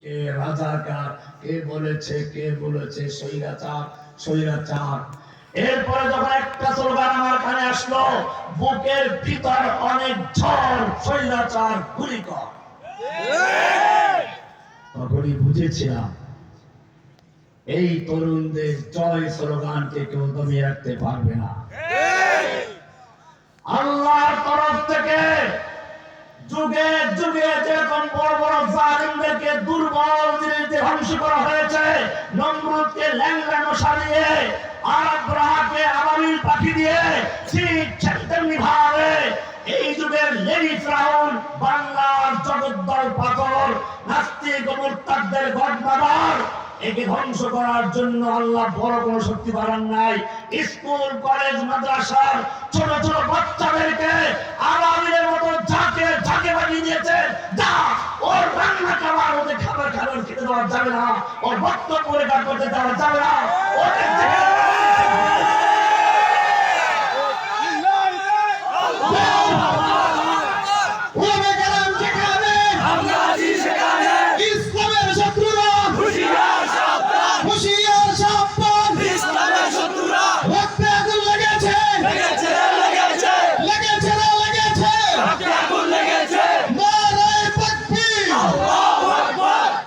কে রাজাকার, কে বলেছে স্বৈরাচার স্বৈরাচার। এরপরে যখন একটা স্লোগান আমার কানে আসলো, বুকের ভিতর অনেক ঝড়, স্বৈরাচার গুলি কর, তখনই বুঝেছিলাম এই তরুণদের জয় স্লোগানকে কেউ দমিয়ে রাখতে পারবে না। আল্লাহর তরফ থেকে যুগে যুগে যেরকম বড় বড় জালিমদেরকে দুর্বল জিনিসকে ধ্বংস করা হয়েছে, নমরুদকে ল্যাংড়া মশা দিয়ে, আব্রাহাকে আবাবিল পাখি দিয়ে, ঠিক তেমনি ভাবে এই যুগের লেডি ফিরাউন, বাংলার জগদ্দল পাথর, নাস্তিক ও মুরতাদদের গডমাদার, একে ধ্বংস করার জন্য আল্লাহ বড় কোনো শক্তি বাড়ান নাই। স্কুল কলেজ মাদ্রাসার ছোট ছোট বাচ্চাদেরকে আবাবিলের মতো ঝাঁকে ঝাঁকে বানিয়ে দিয়েছে। যা ওর রান্না খাবার, ওদের খাবার খেতে দেওয়া যাবে না, ওর বক্তব্য রেকর্ড করতে দেওয়া যাবে না, ওদের